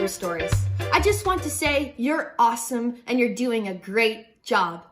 Labrastories. I just want to say you're awesome and you're doing a great job.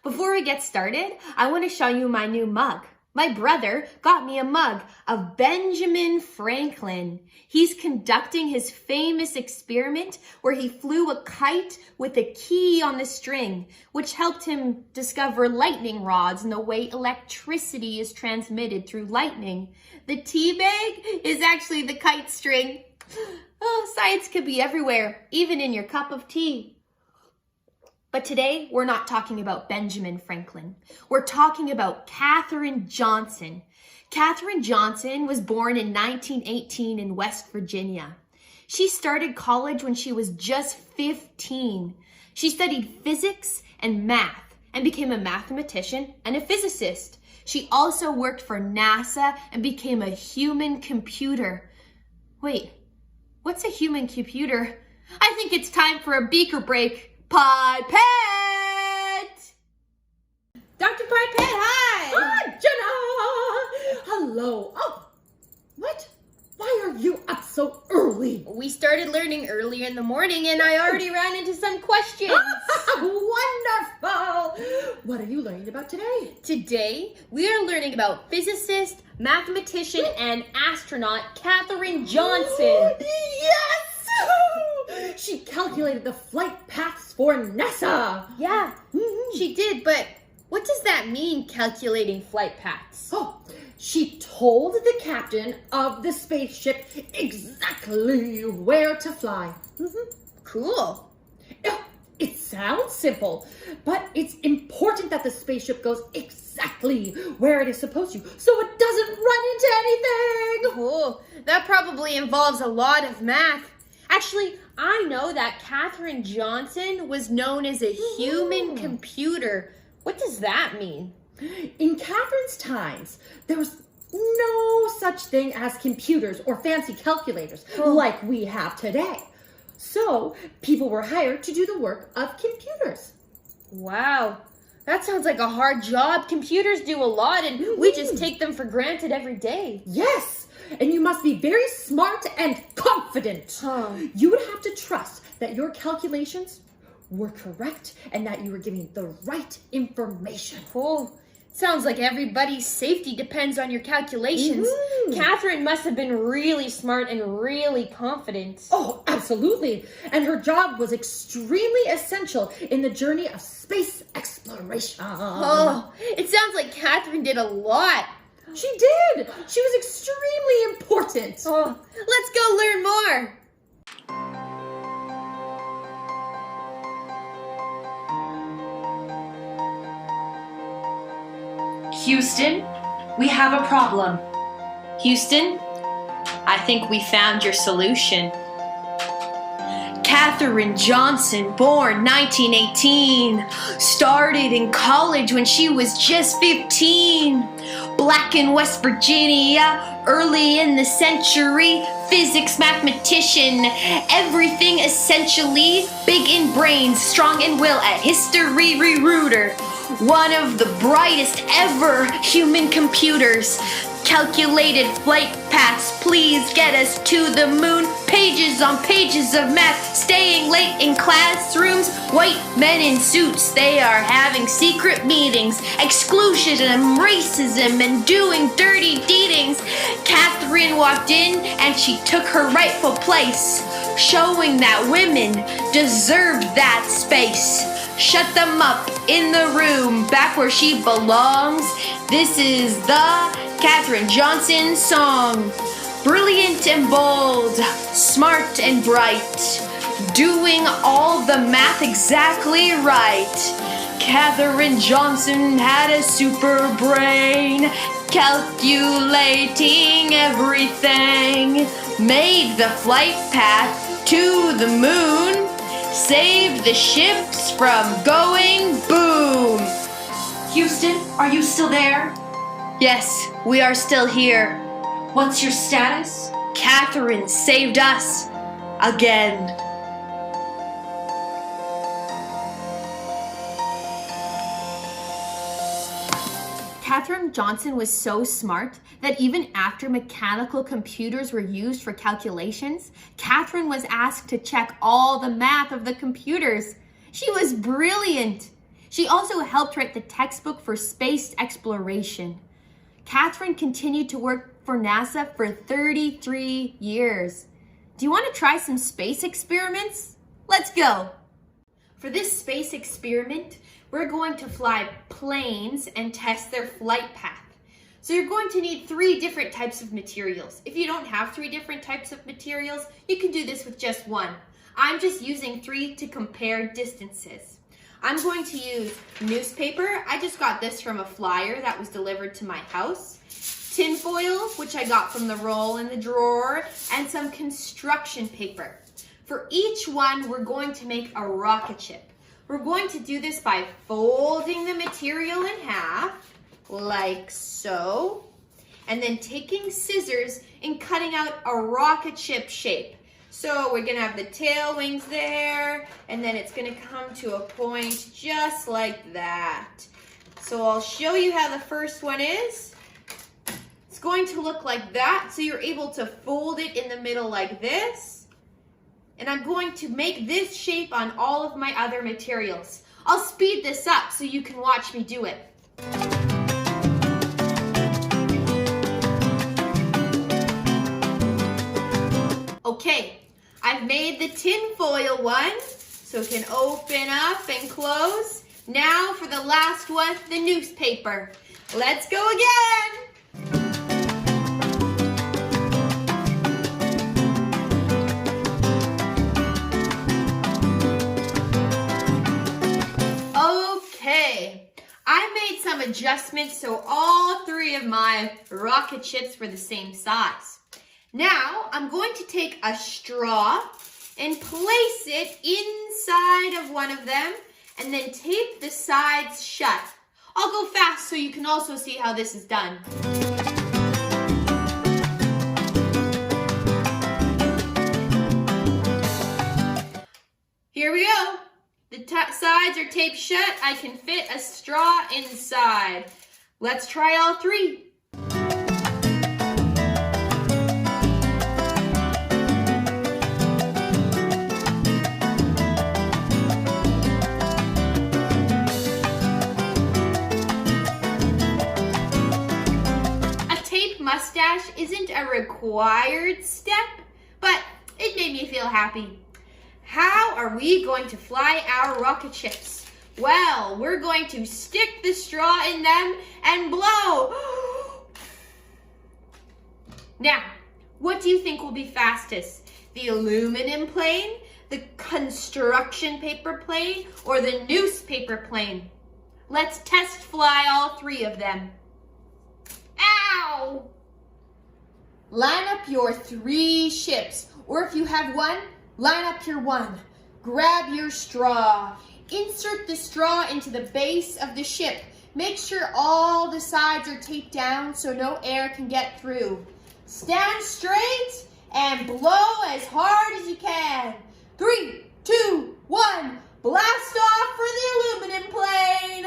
Before we get started, I want to show you my new mug. My brother got me a mug of Benjamin Franklin. He's conducting his famous experiment where he flew a kite with a key on the string, which helped him discover lightning rods and the way electricity is transmitted through lightning. The tea bag is actually the kite string. Oh, science could be everywhere, even in your cup of tea. But today, we're not talking about Benjamin Franklin. We're talking about Katherine Johnson. Katherine Johnson was born in 1918 in West Virginia. She started college when she was just 15. She studied physics and math and became a mathematician and a physicist. She also worked for NASA and became a human computer. Wait, what's a human computer? I think it's time for a beaker break. Pipette! Dr. Pipette, hi! Hi, Jenna! Hello. Oh, what? Why are you up so early? We started learning earlier in the morning and I already ran into some questions. Wonderful! What are you learning about today? Today, we are learning about physicist, mathematician, and astronaut Katherine Johnson. Yes! She calculated the flight paths for NASA. Yeah, she did, but what does that mean, calculating flight paths? Oh, she told the captain of the spaceship exactly where to fly. Cool. It sounds simple, but it's important that the spaceship goes exactly where it is supposed to, so it doesn't run into anything. Cool. That probably involves a lot of math. Actually, I know that Katherine Johnson was known as a human computer. What does that mean? In Catherine's times, there was no such thing as computers or fancy calculators like we have today. So, people were hired to do the work of computers. Wow, that sounds like a hard job. Computers do a lot and we just take them for granted every day. Yes, and you must be very smart and confident. You would have to trust that your calculations were correct and that you were giving the right information. Cool. Sounds like everybody's safety depends on your calculations. Katherine must have been really smart and really confident. Oh, absolutely. And her job was extremely essential in the journey of space exploration. Oh, it sounds like Katherine did a lot. She did. She was extremely important. Oh, let's go learn more. Houston, we have a problem. Houston, I think we found your solution. Katherine Johnson, born 1918, started in college when she was just 15. Black in West Virginia, early in the century, physics mathematician, everything essentially, big in brains, strong in will, a history rerooter. One of the brightest ever human computers. Calculated flight paths, please get us to the moon. Pages on pages of math, staying late in classrooms. White men in suits, they are having secret meetings. Exclusionism, racism, and doing dirty deedings. Katherine walked in and she took her rightful place, showing that women deserved that space. Shut them up in the room, back where she belongs. This is the Katherine Johnson song. Brilliant and bold, smart and bright, doing all the math exactly right. Katherine Johnson had a super brain, calculating everything. Made the flight path to the moon, saved the ships from going boom. Houston, are you still there? Yes, we are still here. What's your status? Katherine saved us again. Katherine Johnson was so smart that even after mechanical computers were used for calculations, Katherine was asked to check all the math of the computers. She was brilliant. She also helped write the textbook for space exploration. Katherine continued to work for NASA for 33 years. Do you want to try some space experiments? Let's go. For this space experiment, we're going to fly planes and test their flight path. So you're going to need 3 different types of materials. If you don't have 3 different types of materials, you can do this with just 1. I'm just using 3 to compare distances. I'm going to use newspaper. I just got this from a flyer that was delivered to my house. Tinfoil, which I got from the roll in the drawer, and some construction paper. For each one, we're going to make a rocket ship. We're going to do this by folding the material in half, like so, and then taking scissors and cutting out a rocket ship shape. So we're gonna have the tail wings there, and then it's gonna come to a point just like that. So I'll show you how the first one is. It's going to look like that, so you're able to fold it in the middle like this. And I'm going to make this shape on all of my other materials. I'll speed this up so you can watch me do it. Okay, I've made the tinfoil one, so it can open up and close. Now for the last one, the newspaper. Let's go again. Okay, I made some adjustments so all 3 of my rocket ships were the same size. Now, I'm going to take a straw and place it inside of one of them and then tape the sides shut. I'll go fast so you can also see how this is done. Here we go. The sides are taped shut. I can fit a straw inside. Let's try all 3. A tape mustache isn't a required step, but it made me feel happy. How are we going to fly our rocket ships? Well, we're going to stick the straw in them and blow. Now, what do you think will be fastest? The aluminum plane, the construction paper plane, or the newspaper plane? Let's test fly all 3 of them. Ow! Line up your 3 ships, or if you have 1, line up your 1. Grab your straw. Insert the straw into the base of the ship. Make sure all the sides are taped down so no air can get through. Stand straight and blow as hard as you can. 3, 2, 1. Blast off for the aluminum plane.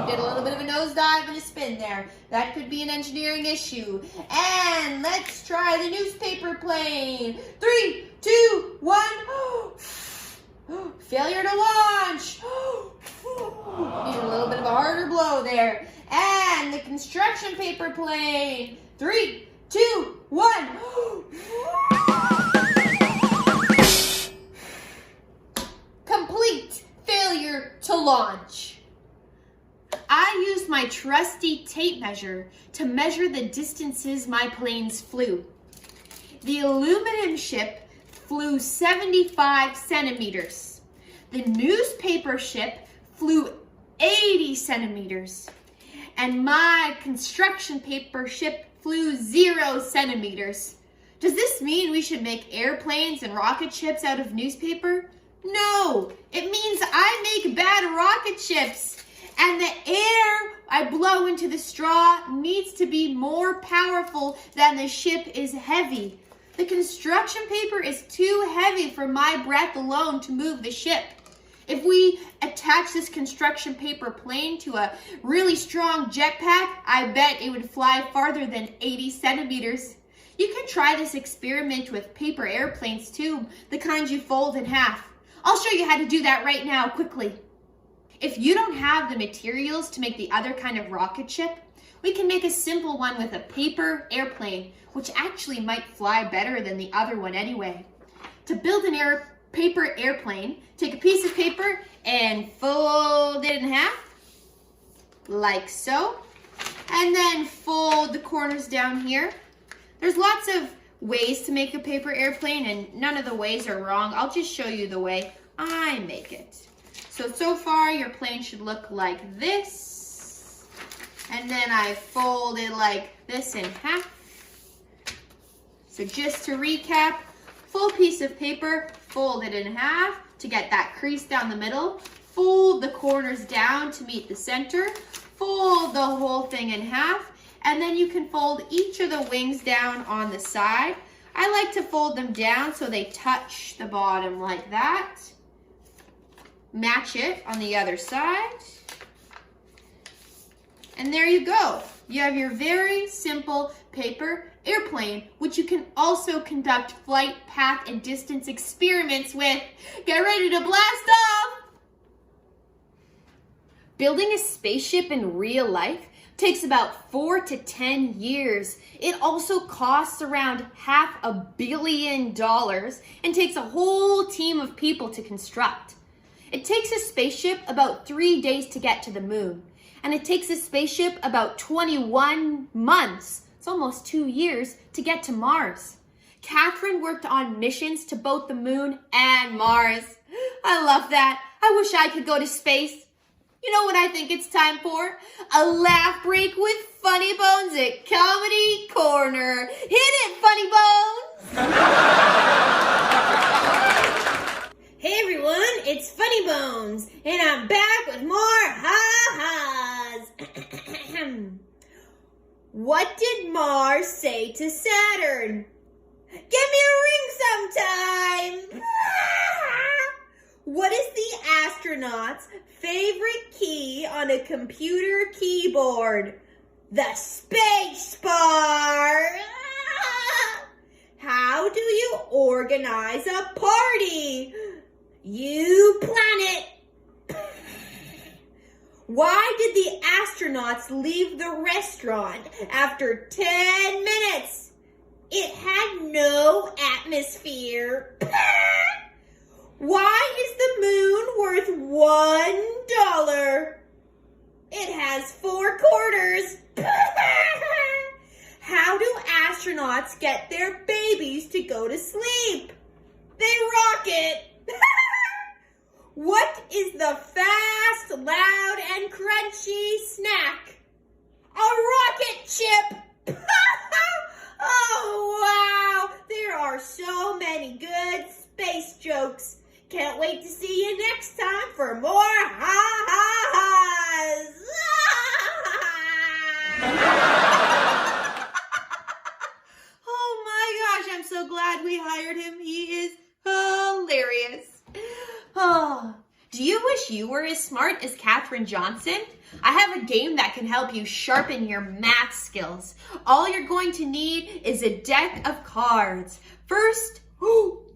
Did a little bit of a nosedive and a spin there. That could be an engineering issue. And let's try the newspaper plane. 3, 2, 1. Failure to launch. Need a little bit of a harder blow there. And the construction paper plane. 3, 2, 1. Complete failure to launch. I used my trusty tape measure to measure the distances my planes flew. The aluminum ship flew 75 centimeters. The newspaper ship flew 80 centimeters. And my construction paper ship flew 0 centimeters. Does this mean we should make airplanes and rocket ships out of newspaper? No, it means I make bad rocket ships. And the air I blow into the straw needs to be more powerful than the ship is heavy. The construction paper is too heavy for my breath alone to move the ship. If we attempt attach this construction paper plane to a really strong jetpack, I bet it would fly farther than 80 centimeters. You can try this experiment with paper airplanes too, the kinds you fold in half. I'll show you how to do that right now, quickly. If you don't have the materials to make the other kind of rocket ship, we can make a simple one with a paper airplane, which actually might fly better than the other one anyway. To build an paper airplane, take a piece of paper and fold it in half, like so, and then fold the corners down here. There's lots of ways to make a paper airplane, and none of the ways are wrong. I'll just show you the way I make it. So far your plane should look like this, and then I fold it like this in half. So just to recap, full piece of paper, fold it in half to get that crease down the middle, fold the corners down to meet the center, fold the whole thing in half, and then you can fold each of the wings down on the side. I like to fold them down so they touch the bottom like that. Match it on the other side. And there you go. You have your very simple paper airplane, which you can also conduct flight, path, and distance experiments with. Get ready to blast off! Building a spaceship in real life takes about 4 to 10 years. It also costs around $500 million and takes a whole team of people to construct. It takes a spaceship about 3 days to get to the moon, and it takes a spaceship about 21 months, it's almost 2 years, to get to Mars. Katherine worked on missions to both the moon and Mars. I love that. I wish I could go to space. You know what I think it's time for? A laugh break with Funny Bones at Comedy Corner. Hit it, Funny Bones! Hey everyone, it's Funny Bones, and I'm back with more ha-has. What did Mars say to Saturn? Give me a ring sometime! What is the astronaut's favorite key on a computer keyboard? The space bar! How do you organize a party? You plan it! Why did the astronauts leave the restaurant after 10 minutes? It had no atmosphere. Why is the moon worth $1? It has 4 quarters. How do astronauts get their babies to go to sleep? They rocket. What is the fast, loud, and crunchy snack? A rocket chip. Oh, wow. There are so many good space jokes. Can't wait to see you next time for more ha-ha-has. Oh my gosh, I'm so glad we hired him. He is hilarious. Oh, do you wish you were as smart as Katherine Johnson? I have a game that can help you sharpen your math skills. All you're going to need is a deck of cards. First,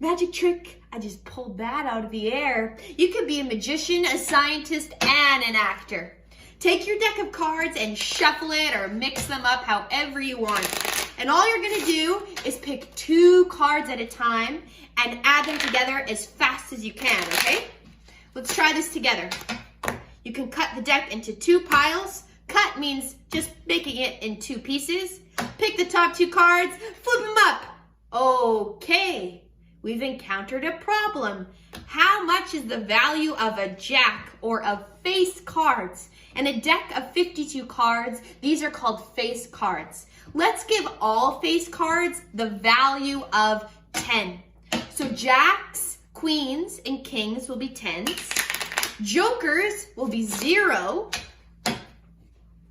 magic trick. I just pulled that out of the air. You can be a magician, a scientist, and an actor. Take your deck of cards and shuffle it or mix them up however you want. And all you're going to do is pick 2 cards at a time and add them together as fast as you can, okay? Let's try this together. You can cut the deck into 2 piles. Cut means just making it in 2 pieces. Pick the top 2 cards, flip them up. Okay, we've encountered a problem. How much is the value of a jack or of face cards? In a deck of 52 cards, these are called face cards. Let's give all face cards the value of 10. So jacks, queens, and kings will be 10s. Jokers will be 0.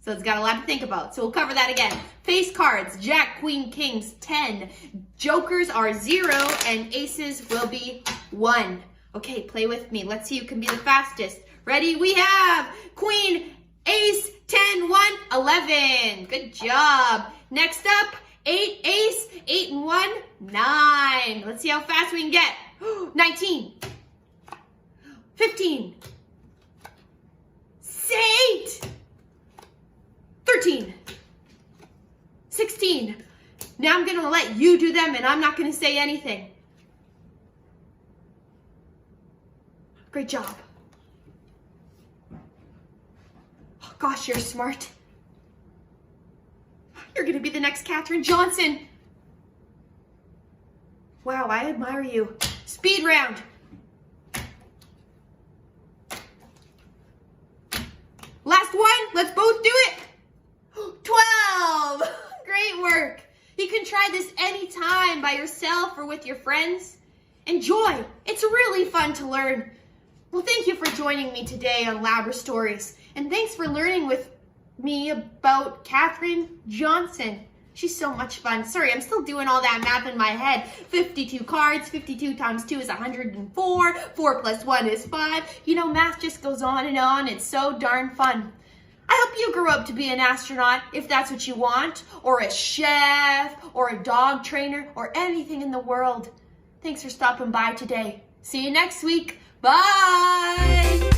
So it's got a lot to think about. So we'll cover that again. Face cards, jack, queen, kings, 10. Jokers are 0, and aces will be 1. Okay, play with me. Let's see who can be the fastest. Ready? We have Queen, Ace, 10, 1, 11. Good job. Next up, 8, Ace, 8 and 1, 9. Let's see how fast we can get. 19, 15, 8, 13, 16. Now I'm gonna let you do them and I'm not gonna say anything. Great job. Oh, gosh, you're smart. You're gonna be the next Katherine Johnson. Wow, I admire you. Speed round. Last one, let's both do it. 12. Great work. You can try this anytime by yourself or with your friends. Enjoy. It's really fun to learn. Well, thank you for joining me today on Labrastories. And thanks for learning with me about Katherine Johnson. She's so much fun. Sorry, I'm still doing all that math in my head. 52 cards, 52 times 2 is 104. 4 plus 1 is 5. You know, math just goes on and on. It's so darn fun. I hope you grow up to be an astronaut if that's what you want, or a chef, or a dog trainer, or anything in the world. Thanks for stopping by today. See you next week. Bye!